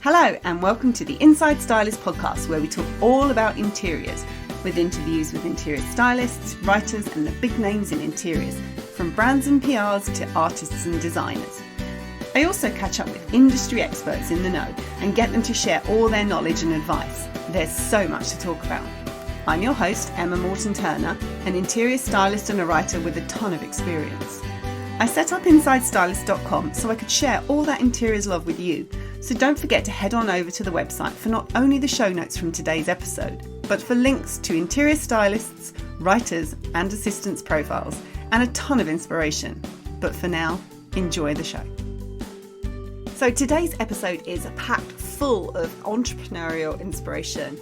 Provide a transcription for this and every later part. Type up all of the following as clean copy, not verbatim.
Hello and welcome to the Inside Stylist podcast, where we talk all about interiors with interviews with interior stylists, writers and the big names in interiors, from brands and PRs to artists and designers. I also catch up with industry experts in the know and get them to share all their knowledge and advice. There's so much to talk about. I'm your host, Emma Morton-Turner, an interior stylist and a writer with a ton of experience. I set up InsideStylist.com so I could share all that interiors love with you. So don't forget to head on over to the website for not only the show notes from today's episode, but for links to interior stylists, writers and assistants profiles, and a ton of inspiration. But for now, enjoy the show. So today's episode is packed full of entrepreneurial inspiration.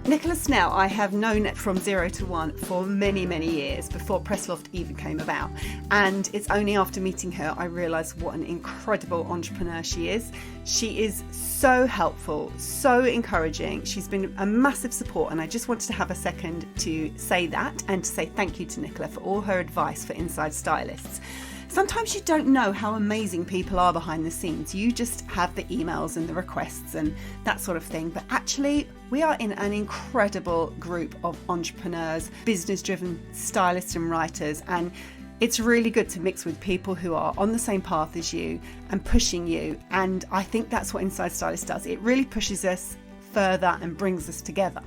Nicola Snell, I have known from 0 to 1 for many, many years before Press Loft even came about. And it's only after meeting her I realised what an incredible entrepreneur she is. She is so helpful, so encouraging. She's been a massive support, and I just wanted to have a second to say that and to say thank you to Nicola for all her advice for Inside Stylists. Sometimes you don't know how amazing people are behind the scenes. You just have the emails and the requests and that sort of thing. But actually, we are in an incredible group of entrepreneurs, business-driven stylists and writers. And it's really good to mix with people who are on the same path as you and pushing you. And I think that's what Inside Stylist does. It really pushes us further and brings us together.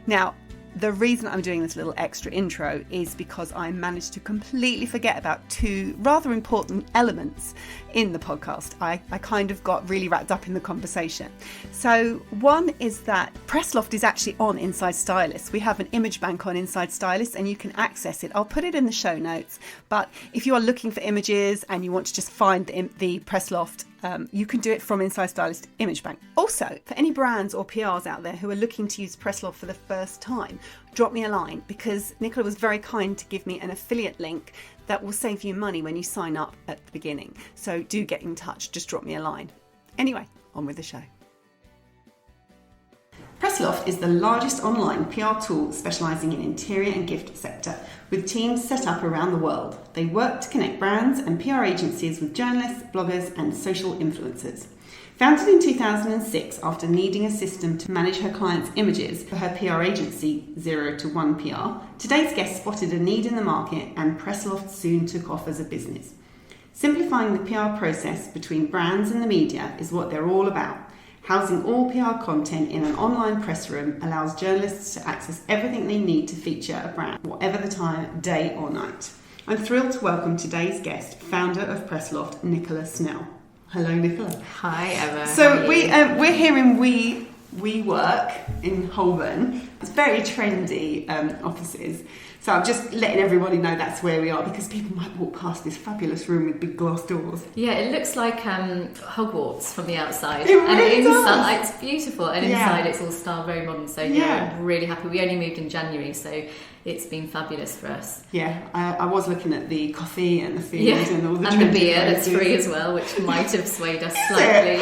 Now, the reason I'm doing this little extra intro is because I managed to completely forget about two rather important elements in the podcast. I kind of got really wrapped up in the conversation. So one is that Press Loft is actually on Inside Stylist. We have an image bank on Inside Stylist and you can access it. I'll put it in the show notes, but if you are looking for images and you want to just find the Press Loft, you can do it from Inside Stylist Image Bank. Also, for any brands or PRs out there who are looking to use Press Loft for the first time, drop me a line, because Nicola was very kind to give me an affiliate link that will save you money when you sign up at the beginning. So do get in touch, just drop me a line. Anyway, on with the show. Press Loft is the largest online PR tool specialising in interior and gift sector, with teams set up around the world. They work to connect brands and PR agencies with journalists, bloggers and social influencers. Founded in 2006 after needing a system to manage her clients' images for her PR agency 0 to 1 PR, today's guest spotted a need in the market and Press Loft soon took off as a business. Simplifying the PR process between brands and the media is what they're all about. Housing all PR content in an online press room allows journalists to access everything they need to feature a brand, whatever the time, day or night. I'm thrilled to welcome today's guest, founder of Press Loft, Nicola Snell. Hello, Nicola. Hi, Emma. So we're here in We Work in Holborn. It's very trendy offices. So I'm just letting everybody know that's where we are, because people might walk past this fabulous room with big glass doors. Yeah, it looks like Hogwarts from the outside. It really and inside, does. It's beautiful. And inside it's all styled very modern. So yeah, I'm really happy. We only moved in January, so it's been fabulous for us. Yeah, I was looking at the coffee and the food and all the and the beer places. that's free as well, which might have swayed us slightly.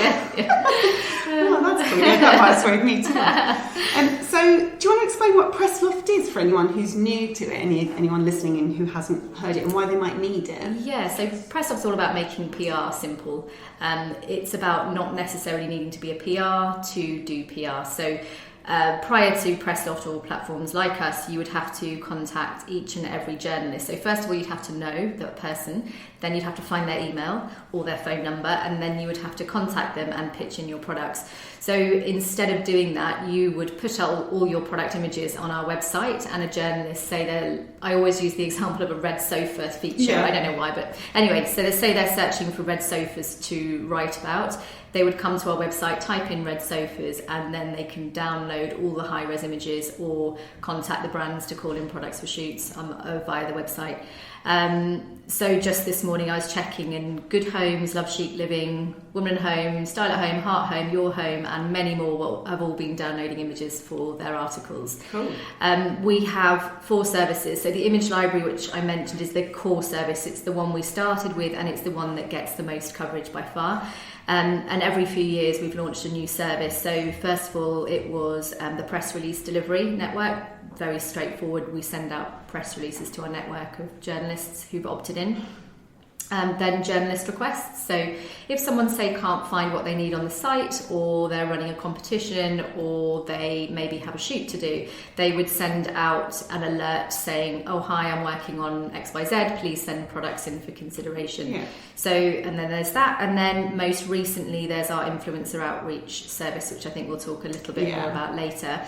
Oh, that's cool. Yeah, that might have swayed me too. So do you want to explain what Press Loft is for anyone who's new to it, anyone listening in who hasn't heard it, and why they might need it? Yeah, so Press Loft's all about making PR simple. It's about not necessarily needing to be a PR to do PR. So prior to Press Loft or platforms like us, you would have to contact each and every journalist. So first of all, you'd have to know that person, then you'd have to find their email or their phone number, and then you would have to contact them and pitch in your products. So instead of doing that, you would put all your product images on our website, and a journalist I always use the example of a red sofa feature. Yeah. I don't know why, but anyway, so they say they're searching for red sofas to write about. They would come to our website, type in red sofas, and then they can download all the high-res images or contact the brands to call in products for shoots via the website. So just this morning I was checking, and Good Homes, Love Chic Living, Woman Home, Style at Home, Heart Home, Your Home, and many more have all been downloading images for their articles. Cool. We have 4 services. So the image library, which I mentioned, is the core service. It's the one we started with, and it's the one that gets the most coverage by far. And every few years we've launched a new service. So first of all, it was the press release delivery network. Very straightforward. We send out press releases to our network of journalists who've opted in. Then journalist requests. So if someone, say, can't find what they need on the site, or they're running a competition, or they maybe have a shoot to do, they would send out an alert saying, oh, hi, I'm working on XYZ, please send products in for consideration. Yeah. So, and then there's that. And then most recently, there's our influencer outreach service, which I think we'll talk a little bit more about later.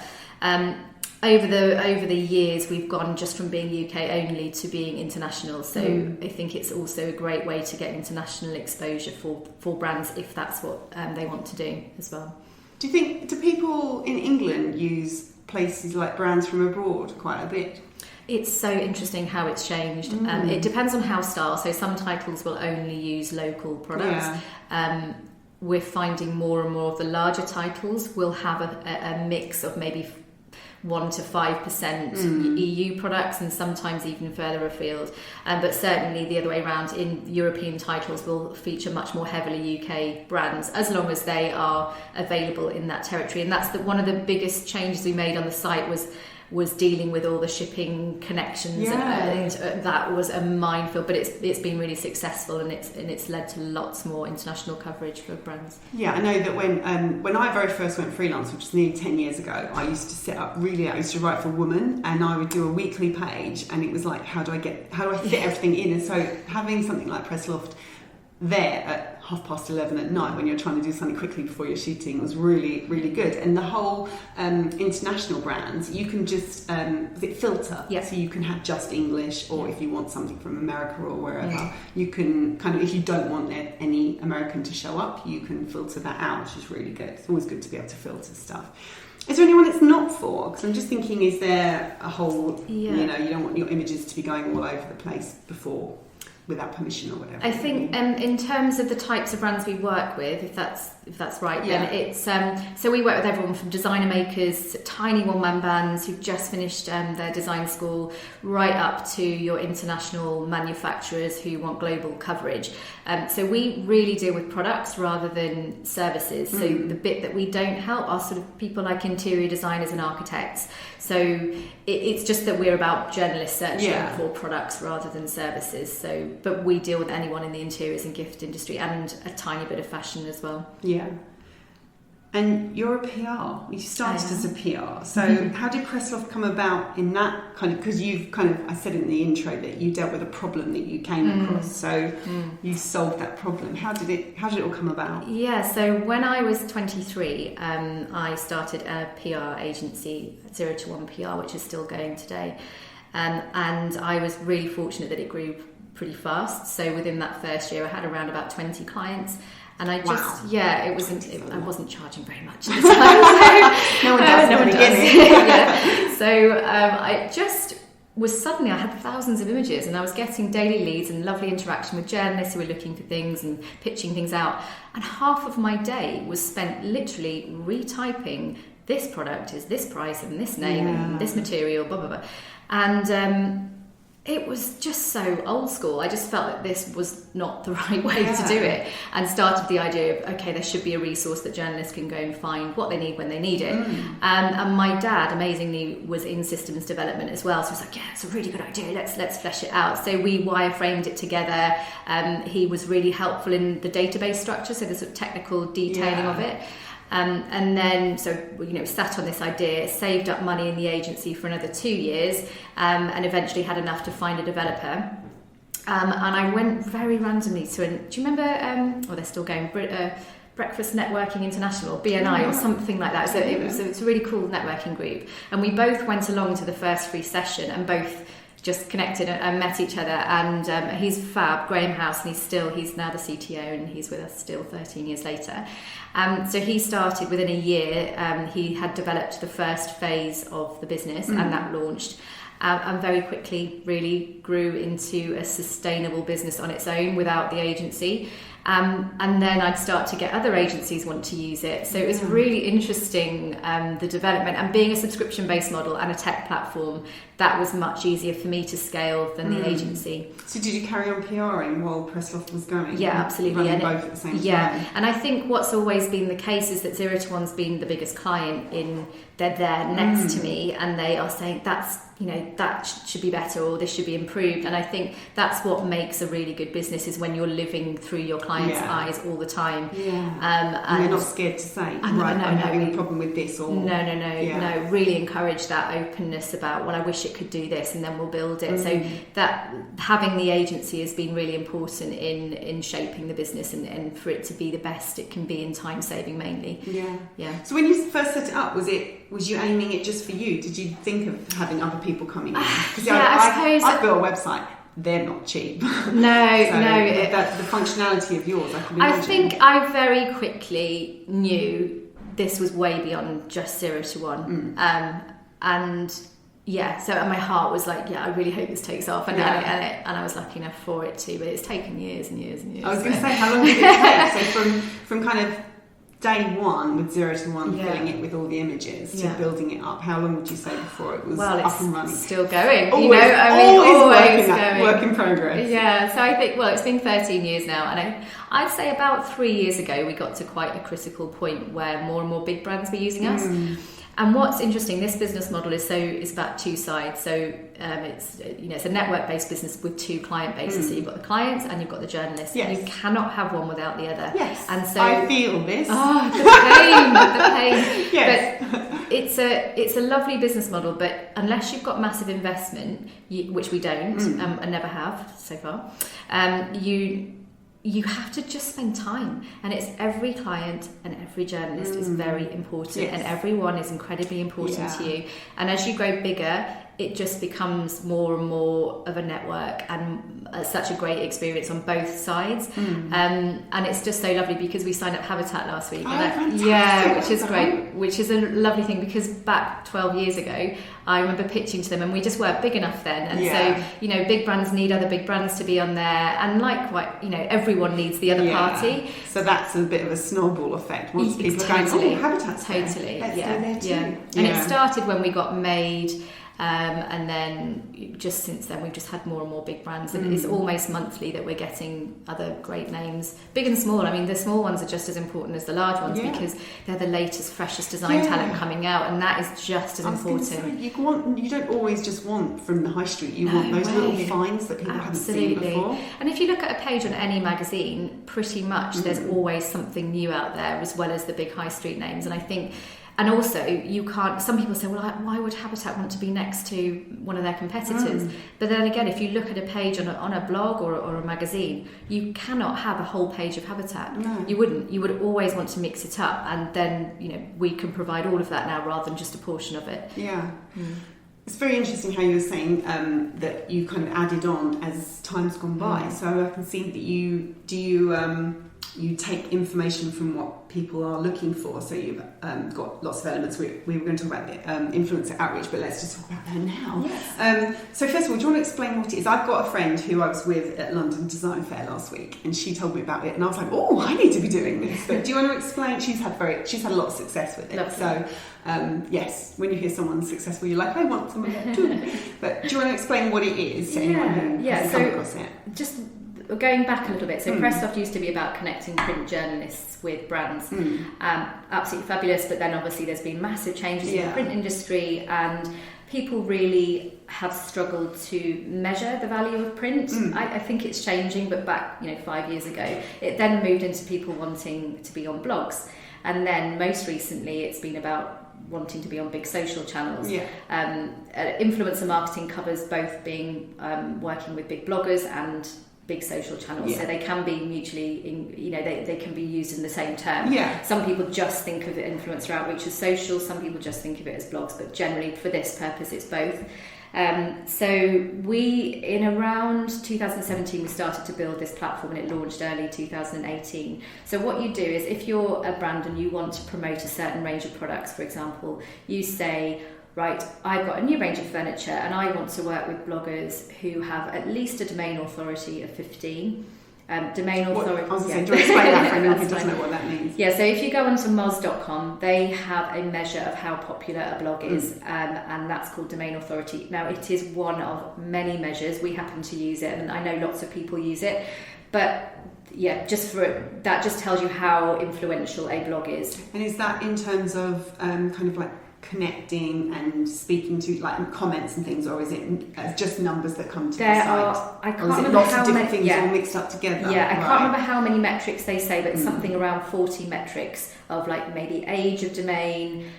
Over the years, we've gone just from being UK only to being international. So I think it's also a great way to get international exposure for brands if that's what they want to do as well. Do people in England use places like brands from abroad quite a bit? It's so interesting how it's changed. It depends on house style. So some titles will only use local products. Yeah. We're finding more and more of the larger titles will have a mix of maybe 1 to 5% EU products, and sometimes even further afield. But certainly the other way around, in European titles will feature much more heavily UK brands, as long as they are available in that territory. And that's one of the biggest changes we made on the site was dealing with all the shipping connections. That was a minefield, but it's been really successful, and it's led to lots more international coverage for brands. Yeah, I know that when I very first went freelance, which was nearly 10 years ago, I used to set up I used to write for Woman, and I would do a weekly page, and it was like, how do I fit everything in? And so having something like Press Loft there at 11:30 at night when you're trying to do something quickly before you're shooting was really, really good. And the whole international brands, you can just filter. Yeah. So you can have just English, or if you want something from America or wherever, you can kind of, if you don't want any American to show up, you can filter that out, which is really good. It's always good to be able to filter stuff. Is there anyone it's not for? Because I'm just thinking, is there a whole, you don't want your images to be going all over the place without permission or whatever? I think in terms of the types of brands we work with, if that's right, then it's so we work with everyone from designer makers to tiny one-man bands who've just finished their design school, right up to your international manufacturers who want global coverage. So we really deal with products rather than services. So the bit that we don't help are sort of people like interior designers and architects. So it's just that we're about journalists searching for products rather than services. So, but we deal with anyone in the interiors and gift industry, and a tiny bit of fashion as well. Yeah. And you're a PR. You started as a PR. So how did Press Loft come about in that kind of, because you've kind of, I said in the intro that you dealt with a problem that you came across. So you solved that problem. How did it all come about? Yeah, so when I was 23, I started a PR agency, 0 to 1 PR, which is still going today. And I was really fortunate that it grew pretty fast. So within that first year, I had around about 20 clients. And I just, I wasn't charging very much at the time. No one does. So I just was suddenly, I had thousands of images, and I was getting daily leads and lovely interaction with journalists who were looking for things and pitching things out. And half of my day was spent literally retyping, this product is this price and this name and this material, blah, blah, blah. And it was just so old school. I just felt that this was not the right way to do it, and started the idea of, okay, there should be a resource that journalists can go and find what they need when they need it. And my dad, amazingly, was in systems development as well. So I was like, yeah, it's a really good idea. Let's flesh it out. So we wireframed it together. He was really helpful in the database structure, so the sort of technical detailing of it. And then, so, sat on this idea, saved up money in the agency for another 2 years, and eventually had enough to find a developer. And I went very randomly to do you remember, they're still going, Breakfast Networking International, BNI, or something like that. So it's a really cool networking group. And we both went along to the first free session, and both just connected and met each other. And he's fab, Graham House, and he's now the CTO, and he's with us still 13 years later. So he started within a year. He had developed the first phase of the business, and that launched. And very quickly really grew into a sustainable business on its own without the agency. And then I'd start to get other agencies want to use it. So it was really interesting, the development, and being a subscription-based model and a tech platform, that was much easier for me to scale than the agency. So did you carry on PRing while Press Loft was going? Yeah, absolutely. Running both at the same time? Yeah, and I think what's always been the case is that 0 to 1's been the biggest client they're there next to me, and they are saying that should be better, or this should be improved. And I think that's what makes a really good business, is when you're living through your client's eyes all the time. And you're not scared to say, I'm having a problem with this, or no, really encourage that openness about, well, I wish it could do this, and then we'll build it. So that having the agency has been really important in shaping the business, and for it to be the best it can be in time saving mainly. So when you first set it up, was you aiming it just for you? Did you think of having other people coming in? Because I've built a website. They're not cheap. No. The functionality of yours, I can imagine. I think I very quickly knew this was way beyond just 0 to 1. So my heart was like, I really hope this takes off, and I was lucky enough for it to, but it's taken years and years and years. I was going to say, how long did it take? So from kind of day one with 0 to 1, filling it with all the images, to building it up, how long would you say before it was up and running? Still going. Always going. Work in progress. Yeah, so I think, it's been 13 years now, and I'd say about 3 years ago we got to quite a critical point where more and more big brands were using us. And what's interesting, this business model is about two sides. So it's a network-based business with two client bases. So you've got the clients and you've got the journalists. Yes. You cannot have one without the other. Yes. And so I feel this. Oh, the pain. Yes. But it's a lovely business model, but unless you've got massive investment, which we don't and never have so far, you have to just spend time, and it's every client and every journalist is very important, and everyone is incredibly important to you. And as you grow bigger, it just becomes more and more of a network, and such a great experience on both sides. And it's just so lovely because we signed up Habitat last week. Which is great, which is a lovely thing, because back 12 years ago, I remember pitching to them, and we just weren't big enough then. And so, big brands need other big brands to be on there, and likewise, everyone needs the other party. So that's a bit of a snowball effect. Once people are going, oh, Habitat's totally, there. Let's go there too. And it started when we got made. And then just since then we've just had more and more big brands, and it's almost monthly that we're getting other great names, big and small. I mean, the small ones are just as important as the large ones because they're the latest, freshest design talent coming out, and that is just as important. Say, you don't always just want from the high street, you want those little finds that people haven't seen before. And if you look at a page on any magazine, pretty much there's always something new out there, as well as the big high street names. And I think, and also, you can't, some people say, well, why would Habitat want to be next to one of their competitors? But then again, if you look at a page on a blog or a magazine, you cannot have a whole page of Habitat. No. You wouldn't. You would always want to mix it up, and then, we can provide all of that now rather than just a portion of it. Yeah. It's very interesting how you were saying that you kind of added on as time's gone by. So I can see that you take information from what people are looking for. So you've got lots of elements. We were going to talk about the influencer outreach, but let's just talk about that now. Yes. So first of all, do you want to explain what it is? I've got a friend who I was with at London Design Fair last week, and she told me about it, and I was like, oh, I need to be doing this. But do you want to explain? She's had a lot of success with it. Lovely. So yes, when you hear someone successful, you're like, I want some of that too. But do you want to explain what it is to anyone who hasn't come across it? Just going back a little bit, so Press Loft used to be about connecting print journalists with brands. Absolutely fabulous, but then obviously there's been massive changes in the print industry, and people really have struggled to measure the value of print. I think it's changing, but back 5 years ago, it then moved into people wanting to be on blogs, and then most recently it's been about wanting to be on big social channels. Influencer marketing covers both being working with big bloggers and big social channels, so they can be mutually, they can be used in the same term. Some people just think of influencer outreach as social, some people just think of it as blogs, but generally for this purpose it's both. So in around 2017 we started to build this platform, and it launched early 2018. So what you do is, if you're a brand and you want to promote a certain range of products, for example, you say, right, I've got a new range of furniture and I want to work with bloggers who have at least a domain authority of 15, Domain authority. I was going to say, do you explain that for anyone who doesn't know what that means? Yeah, so if you go onto moz.com, they have a measure of how popular a blog is, and that's called domain authority. Now, it is one of many measures. We happen to use it, and I know lots of people use it, but yeah, that just tells you how influential a blog is. And is that in terms of kind of like connecting and speaking to like comments and things, or is it just numbers that come to the site? I can't or is it remember lots how of different many, things all mixed up together? Yeah, I right. can't remember how many metrics they say, but it's something around 40 metrics of like maybe age of domain,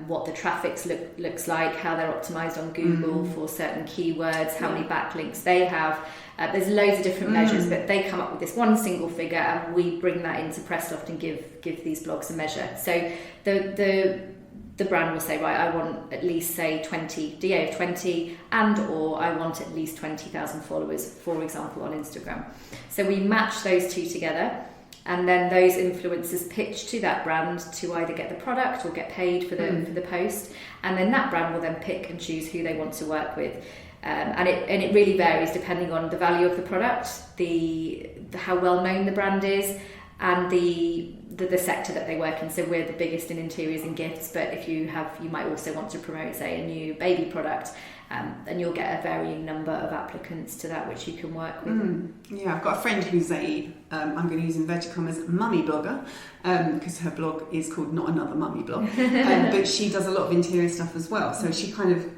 what the traffic looks like, how they're optimized on Google for certain keywords, how many backlinks they have. There's loads of different measures, but they come up with this one single figure, and we bring that into Press Loft and give these blogs a measure. So the brand will say, right, I want at least, say, 20, DA of 20, and or I want at least 20,000 followers, for example, on Instagram. So we match those two together, and then those influencers pitch to that brand to either get the product or get paid for the post, and then that brand will then pick and choose who they want to work with. And it really varies depending on the value of the product, the how well known the brand is, and the sector that they work in. So we're the biggest in interiors and gifts, but if you might also want to promote, say, a new baby product, and you'll get a varying number of applicants to that, which you can work with. Yeah, I've got a friend who's I'm going to use inverted commas, mummy blogger, because her blog is called Not Another Mummy Blog, but she does a lot of interior stuff as well. So she kind of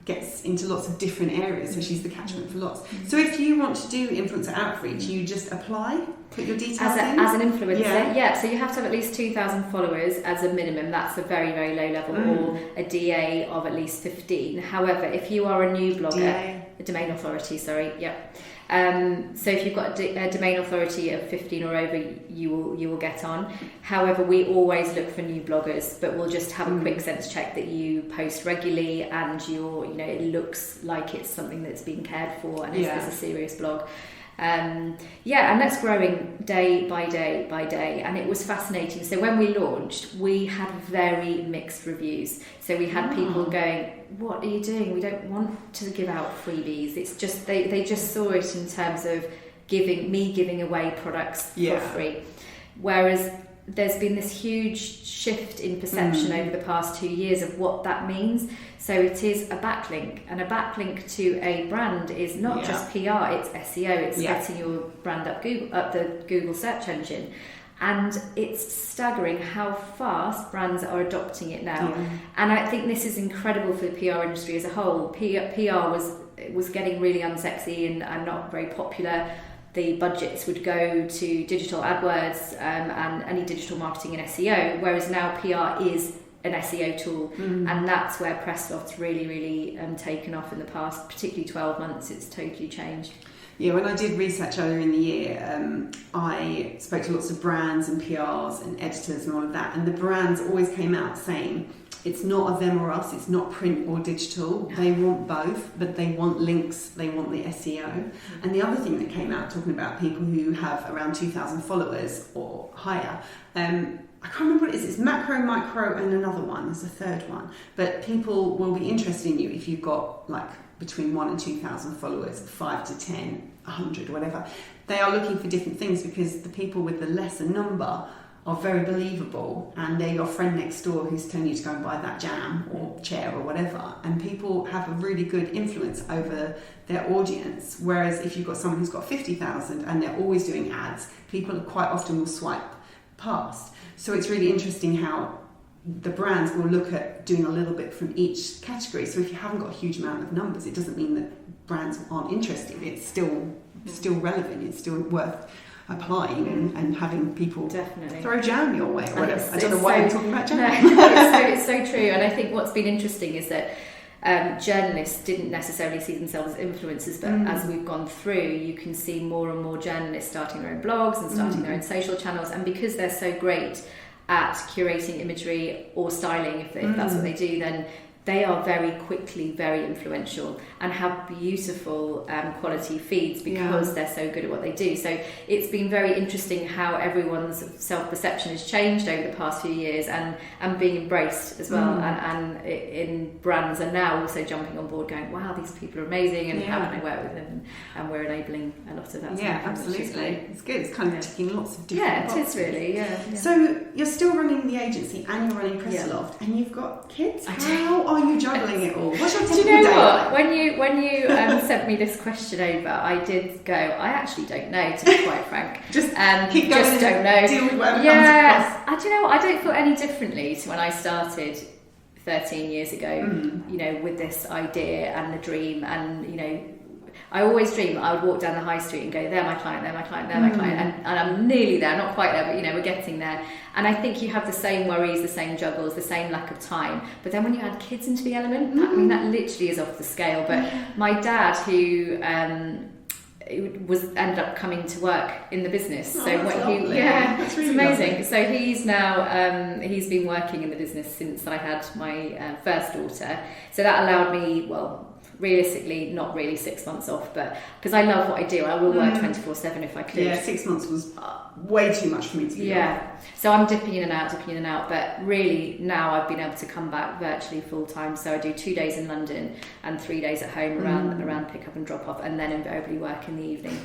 gets into lots of different areas, so she's the catchment for lots. So if you want to do influencer outreach, you just apply, put your details in? As an influencer, yeah. So you have to have at least 2,000 followers as a minimum. That's a very, very low level, or a DA of at least 15. However, if you are a new blogger, a domain authority, so if you've got a domain authority of 15 or over, you will get on. However, we always look for new bloggers, but we'll just have a quick sense check that you post regularly and it looks like it's something that's being cared for and is a serious blog. And that's growing day by day by day, and it was fascinating. So when we launched, we had very mixed reviews. So we had people going, "What are you doing? We don't want to give out freebies." It's just they just saw it in terms of giving away products for free, whereas there's been this huge shift in perception over the past 2 years of what that means. So it is a backlink, and a backlink to a brand is not just PR, it's SEO, it's getting your brand up the Google search engine. And it's staggering how fast brands are adopting it now. And I think this is incredible for the PR industry as a whole. PR was getting really unsexy and not very popular. The budgets would go to digital AdWords and any digital marketing and SEO, whereas now PR is an SEO tool, and that's where Press Loft's really, really taken off in the past, particularly 12 months. It's totally changed. Yeah, when I did research earlier in the year, I spoke to lots of brands and PRs and editors and all of that, and the brands always came out saying, it's not a them or us, it's not print or digital. They want both, but they want links, they want the SEO. And the other thing that came out, talking about people who have around 2,000 followers or higher, I can't remember what it is, it's macro, micro, and another one, there's a third one. But people will be interested in you if you've got like between 1,000 and 2,000 followers, 5 to 10, 100, whatever. They are looking for different things because the people with the lesser number are very believable, and they're your friend next door who's telling you to go and buy that jam or chair or whatever, and people have a really good influence over their audience, whereas if you've got someone who's got 50,000 and they're always doing ads, people quite often will swipe past. So it's really interesting how the brands will look at doing a little bit from each category. So if you haven't got a huge amount of numbers, it doesn't mean that brands aren't interested. It's still relevant, it's still worth applying and having people throw jam your way or whatever. I don't know why we're talking about jam. No, it's so true. And I think what's been interesting is that journalists didn't necessarily see themselves as influencers, but as we've gone through, you can see more and more journalists starting their own blogs and starting their own social channels, and because they're so great at curating imagery or styling, if that's what they do, then they are very quickly very influential and have beautiful quality feeds because they're so good at what they do. So it's been very interesting how everyone's self-perception has changed over the past few years and being embraced as well, and in brands are now also jumping on board going, wow, these people are amazing, and how can I work with them, and we're enabling a lot of that. Yeah, absolutely. It's good. It's kind of ticking lots of different boxes. It is really, yeah. So you're still running the agency and you're running Press Loft, and you've got kids. How are you juggling it all? What's your typical day? Do you know what? When you sent me this question over, I did go, I actually don't know, to be quite frank. Just keep going. Just don't know. Deal with whatever comes across. Do you know what? I don't feel any differently to when I started 13 years ago. You know, with this idea and the dream, and you know, I always dream I would walk down the high street and go, they're my client, they're my client, they're my client, and I'm nearly there, not quite there, but you know, we're getting there. And I think you have the same worries, the same juggles, the same lack of time. But then when you add kids into the element, I mean, that literally is off the scale. But my dad, who ended up coming to work in the business. That's really amazing. Lovely. So he's now he's been working in the business since I had my first daughter. So that allowed me, well, realistically, not really 6 months off, but because I love what I do, I will work 24/7 if I could. Yeah, 6 months was way too much for me to be off. So I'm dipping in and out, but really now I've been able to come back virtually full time. So I do 2 days in London and 3 days at home around pick up and drop off, and then invariably work in the evening.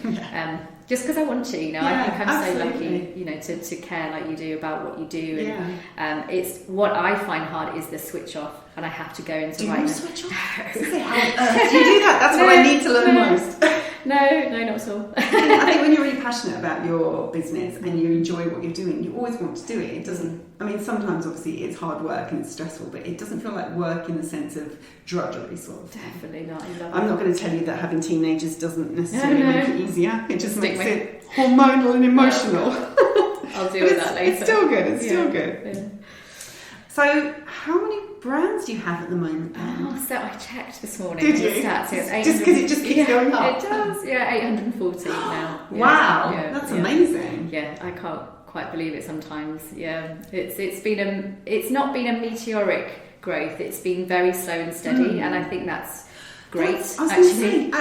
Just because I want to, you know. I think I'm so lucky, you know, to care like you do about what you do. And it's what I find hard is the switch off, and I have to go into writing. Do you switch off? How do you do that? That's what I need to learn most. No, not at all. I think when you're really passionate about your business and you enjoy what you're doing, you always want to do it. It doesn't, I mean, sometimes obviously it's hard work and it's stressful, but it doesn't feel like work in the sense of drudgery sort of. Definitely not. I'm not going to tell you that having teenagers doesn't necessarily make it easier. It just makes it hormonal and emotional. I'll deal with that later. It's still good. It's still good. Yeah. So how many brands do you have at the moment then? So I checked this morning. Did you? Stats, just because it just keeps going up? It does, 840 now. Wow, that's amazing. Yeah, I can't quite believe it sometimes. Yeah, it's not been a meteoric growth. It's been very slow and steady, and I think that's great. I was going to say,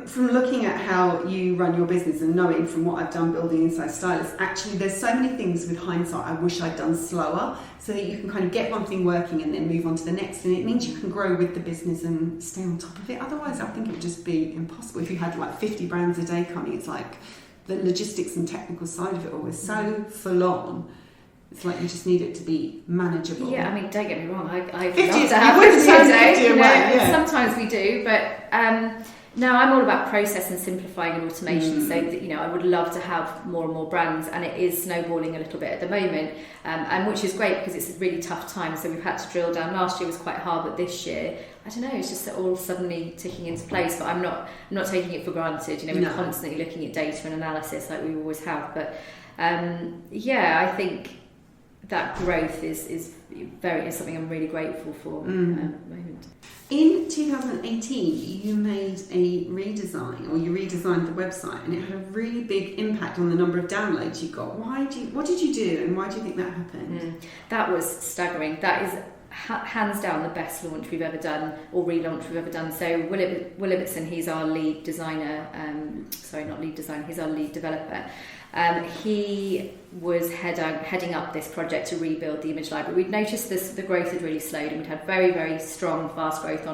from looking at how you run your business and knowing from what I've done building Inside Stylist, actually there's so many things with hindsight I wish I'd done slower, so that you can kind of get one thing working and then move on to the next, and it means you can grow with the business and stay on top of it. Otherwise I think it would just be impossible. If you had like 50 brands a day coming, it's like the logistics and technical side of it all is so full on. It's like you just need it to be manageable. Yeah, I mean, don't get me wrong. I love 50, to have 50 a day. Sometimes we do, but no, I'm all about process and simplifying and automation. So that, you know, I would love to have more and more brands, and it is snowballing a little bit at the moment, and which is great because it's a really tough time. So we've had to drill down. Last year was quite hard, but this year, I don't know, it's just all suddenly ticking into place. But I'm not taking it for granted. You know, we're constantly looking at data and analysis like we always have. But I think that growth is something I'm really grateful for at the moment. In 2018, you made a redesign, or you redesigned the website, and it had a really big impact on the number of downloads you got. What did you do, and why do you think that happened? That was staggering. That is hands down the best launch we've ever done, or relaunch we've ever done. So Will Ibbotson, he's our lead designer. He's our lead developer. He was heading up this project to rebuild the image library. We'd noticed the growth had really slowed, and we'd had very, very strong, fast growth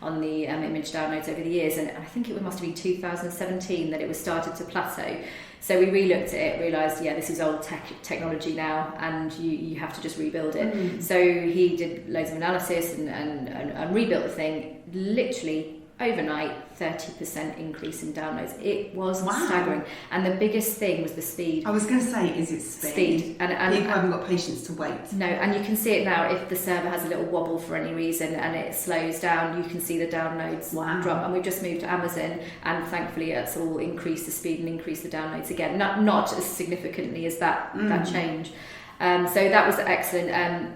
on the image downloads over the years. And I think it must have been 2017 that it was started to plateau. So we re-looked at it, realised, this is old technology now, and you have to just rebuild it. So he did loads of analysis and rebuilt the thing, literally overnight. 30% increase in downloads. It was staggering, and the biggest thing was the speed. I was going to say, is it speed? And people haven't got patience to wait. No, and you can see it now. If the server has a little wobble for any reason and it slows down, you can see the downloads drop. And we've just moved to Amazon, and thankfully it's all increased the speed and increased the downloads again. Not as significantly as that change. So that was excellent.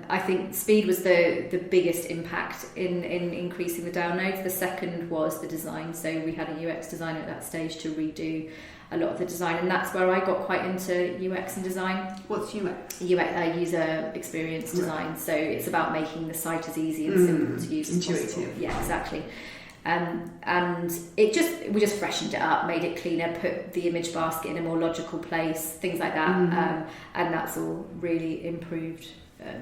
I think speed was the biggest impact in increasing the downloads. The second was the design. So we had a UX designer at that stage to redo a lot of the design, and that's where I got quite into UX and design. What's UX? User experience design. Right. So it's about making the site as easy and simple to use as possible. Yeah, exactly. And we just freshened it up, made it cleaner, put the image basket in a more logical place, things like that, and that's all really improved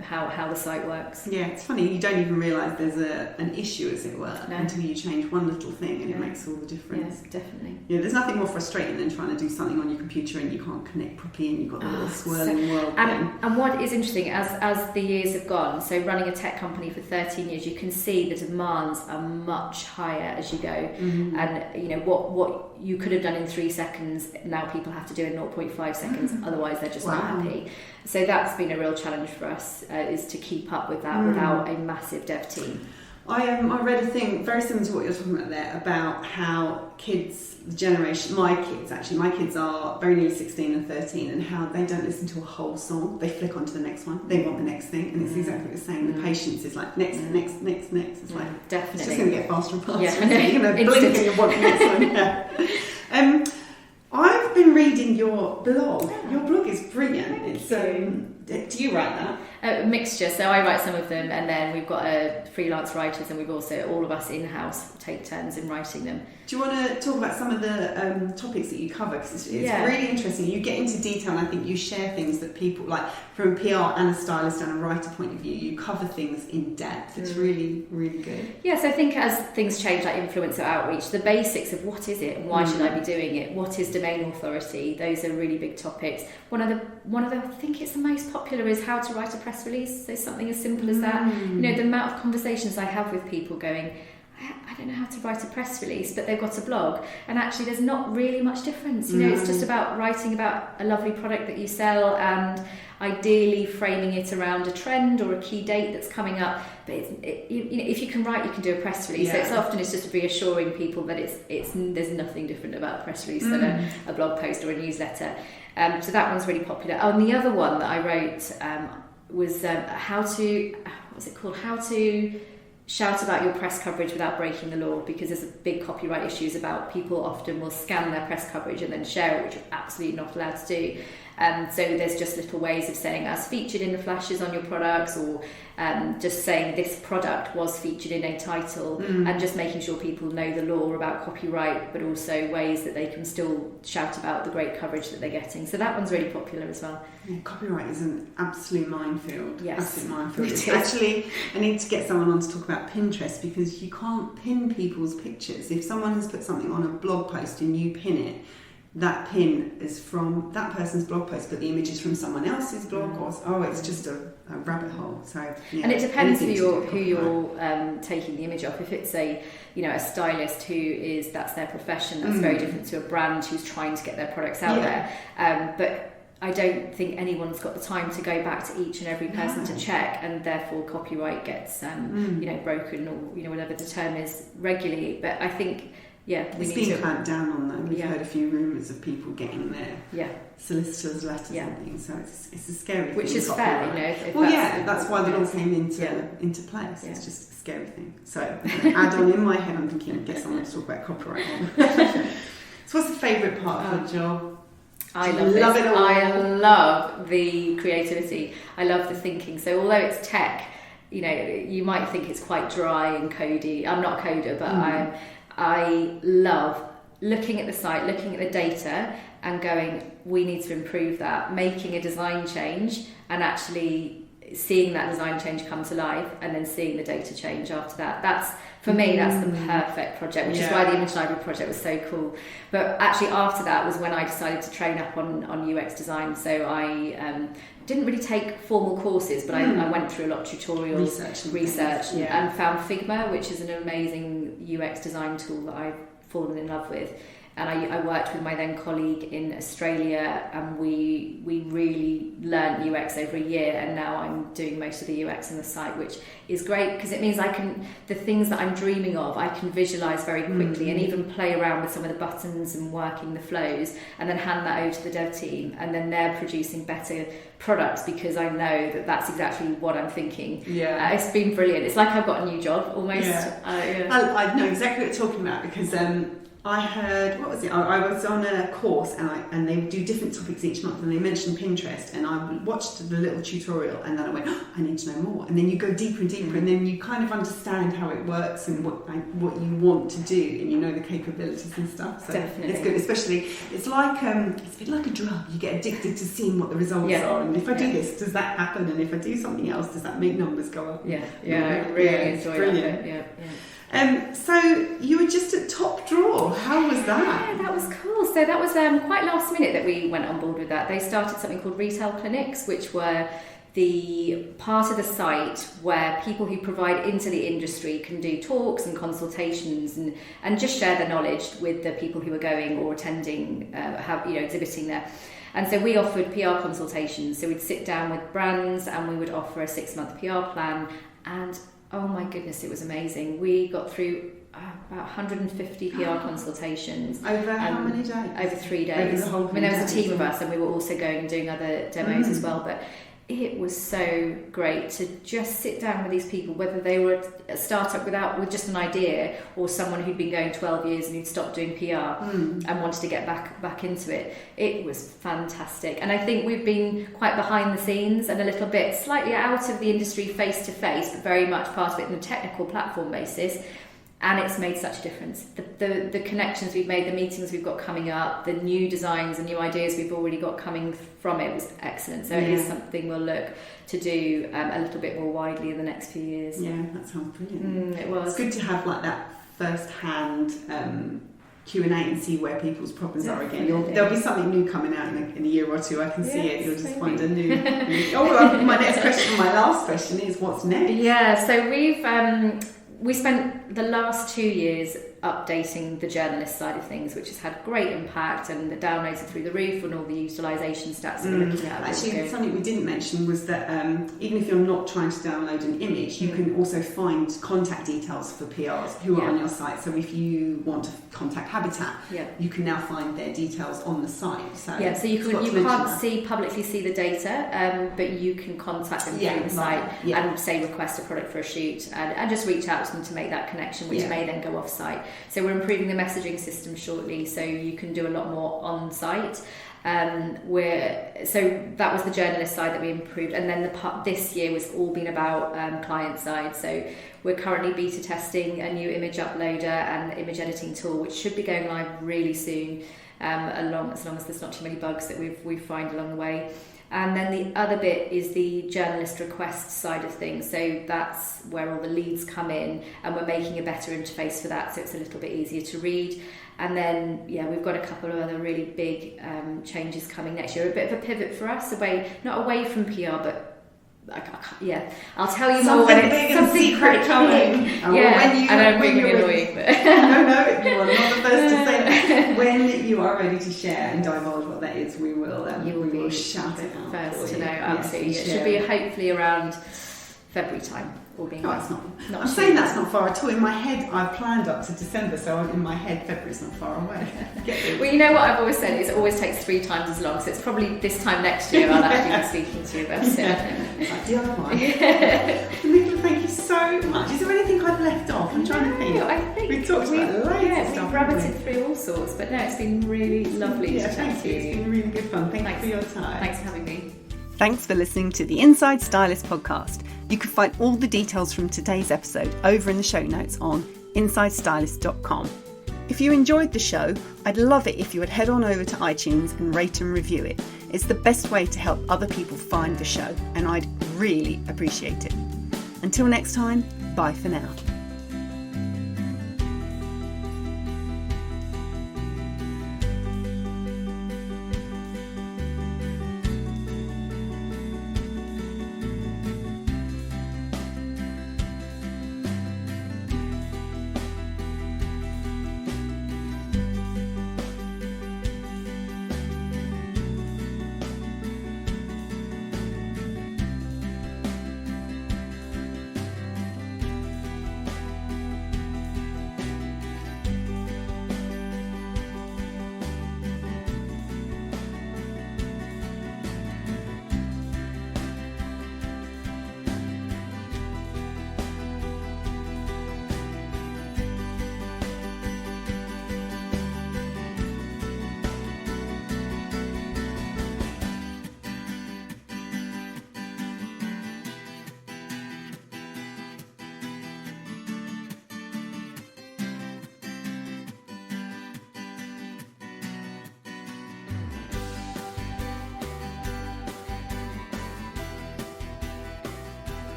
how the site works. Yeah, it's funny, you don't even realise there's an issue, as it were, until you change one little thing, and it makes all the difference. Yeah, definitely. Yeah, there's nothing more frustrating than trying to do something on your computer and you can't connect properly, and you've got the little swirling world thing. And what is interesting, as the years have gone, so running a tech company for 13 years, you can see the demands are much higher as you go. And what you could have done in 3 seconds, now people have to do in 0.5 seconds, otherwise they're just not happy. So that's been a real challenge for us, is to keep up with that without a massive dev team. I read a thing very similar to what you're talking about there, about how kids, the generation, my kids are very nearly 16 and 13, and how they don't listen to a whole song, they flick on to the next one, they want the next thing, and it's exactly what you're saying, the patience is like next, it's like, definitely. It's just going to get faster and faster, you're going to blink and you want the next one. I've been reading your blog. Your blog is brilliant. It's do you write that? A mixture. So I write some of them, and then we've got freelance writers, and we've also, all of us in-house, take turns in writing them. Do you want to talk about some of the topics that you cover? Because it's really interesting. You get into detail, and I think you share things that people, like from a PR and a stylist and a writer point of view, you cover things in depth. It's really, really good. Yes, I think as things change, like influencer outreach, the basics of what is it and why should I be doing it? What is domain authority? Those are really big topics. One of the, I think it's the most popular, is how to write a press release. So something as simple as that. The amount of conversations I have with people going, I don't know how to write a press release, but they've got a blog, and actually there's not really much difference. It's just about writing about a lovely product that you sell, and ideally framing it around a trend or a key date that's coming up. But if you can write, you can do a press release. So it's just reassuring people that there's nothing different about a press release than a blog post or a newsletter. So that one's really popular. Oh, and the other one that I wrote was how to shout about your press coverage without breaking the law, because there's a big copyright issues about people often will scan their press coverage and then share it, which you're absolutely not allowed to do. So there's just little ways of saying as featured in the flashes on your products, or just saying this product was featured in a title, and just making sure people know the law about copyright, but also ways that they can still shout about the great coverage that they're getting. So that one's really popular as well. Yeah, copyright is an absolute minefield. Yes. Absolute minefield. Actually, I need to get someone on to talk about Pinterest, because you can't pin people's pictures. If someone has put something on a blog post and you pin it, that pin is from that person's blog post, but the image is from someone else's blog post. It's just a rabbit hole. So and it depends who you're taking the image of. If it's a stylist that's their profession, that's very different to a brand who's trying to get their products out there. But I don't think anyone's got the time to go back to each and every person to check, and therefore copyright gets broken, or whatever the term is, regularly. But I think it's been clamped down on that. We've heard a few rumours of people getting their solicitors' letters and things, so it's a scary thing. Which is fair, that's why the law came into place. Yeah. It's just a scary thing. So add on, in my head, I'm thinking, get someone to talk about copyright. So what's the favourite part of your job? I love it all. I love the creativity. I love the thinking. So although it's tech, you might think it's quite dry and codey. I'm not a coder, but I love looking at the site, looking at the data and going, we need to improve that, making a design change and actually seeing that design change come to life, and then seeing the data change after that. That's, for me, that's the perfect project, which is why the Image Library project was so cool. But actually after that was when I decided to train up on UX design. So I didn't really take formal courses, but I went through a lot of tutorials, research and found Figma, which is an amazing UX design tool that I've fallen in love with. And I worked with my then colleague in Australia, and we really learned UX over a year, and now I'm doing most of the UX on the site, which is great because it means the things that I'm dreaming of, I can visualise very quickly and even play around with some of the buttons and working the flows, and then hand that over to the dev team, and then they're producing better products because I know that that's exactly what I'm thinking. It's been brilliant. It's like I've got a new job almost. I know exactly what you're talking about, because I heard, what was it? I was on a course and they do different topics each month, and they mentioned Pinterest, and I watched the little tutorial, and then I went, I need to know more. And then you go deeper and deeper, and then you kind of understand how it works and what you want to do, and you know the capabilities and stuff. So Definitely. It's good, especially, it's like, it's a bit like a drug. You get addicted to seeing what the results are, and if I do this, does that happen? And if I do something else, does that make numbers go up? I really enjoy brilliant. that. So you were just at Top Drawer. How was that? Yeah, that was cool. So that was quite last minute that we went on board with that. They started something called retail clinics, which were the part of the site where people who provide into the industry can do talks and consultations and just share their knowledge with the people who are going or attending, exhibiting there. And so we offered PR consultations. So we'd sit down with brands and we would offer a 6-month PR plan. And oh my goodness, it was amazing. We got through about 150 PR consultations. Over how many days? Over 3 days. Over the whole there was a team of us, and we were also going and doing other demos as well. But it was so great to just sit down with these people, whether they were a startup with just an idea, or someone who'd been going 12 years and who'd stopped doing PR and wanted to get back into it. It was fantastic. And I think we've been quite behind the scenes and a little bit slightly out of the industry face to face, but very much part of it on a technical platform basis. And it's made such a difference. The connections we've made, the meetings we've got coming up, the new designs and new ideas we've already got coming from it was excellent. So it is something we'll look to do a little bit more widely in the next few years. Yeah, that sounds brilliant. It was. It's good to have like that first-hand Q&A and see where people's problems are again. There'll be something new coming out in a year or two. I can see it. You'll just find a new. My last question is, what's next? Yeah, so we spent the last 2 years updating the journalist side of things, which has had great impact, and the downloads are through the roof, and all the utilisation stats that we're looking at. Actually, something we didn't mention was that even if you're not trying to download an image, you can also find contact details for PRs who are on your site. So if you want to contact Habitat, you can now find their details on the site. So you can't publicly see the data, but you can contact them through the site and say request a product for a shoot, and just reach out to them to make that connection, which may then go off site. So we're improving the messaging system shortly, so you can do a lot more on site. So that was the journalist side that we improved, and then the part this year was all been about client side. So we're currently beta testing a new image uploader and image editing tool, which should be going live really soon, as long as there's not too many bugs that we find along the way. And then the other bit is the journalist request side of things. So that's where all the leads come in, and we're making a better interface for that, so it's a little bit easier to read. And then, we've got a couple of other really big changes coming next year. A bit of a pivot for us, not away from PR, but I'll tell you more when it's something quite coming. And I'm being annoying. But no, you are not the first to say that. When you are ready to share and divulge what that is, we will. You will shout it out. First to know, absolutely. It should be hopefully around February time. It's not. I'm saying that's not far at all. In my head, I've planned up to December, so in my head, February's not far away. Well, you know what I've always said is it always takes 3 times as long, so it's probably this time next year I'll actually be speaking to you about it. Like the other one. Nicola, thank you so much. Is there anything I've left off? I'm trying to think. I think we talked about loads of stuff. We've rabbited through all sorts, but no, it's been really lovely to chat to you. It's been really good fun. Thanks for your time. Thanks for having me. Thanks for listening to the Inside Stylist podcast. You can find all the details from today's episode over in the show notes on insidestylist.com. If you enjoyed the show, I'd love it if you would head on over to iTunes and rate and review it. It's the best way to help other people find the show, and I'd really appreciate it. Until next time, bye for now.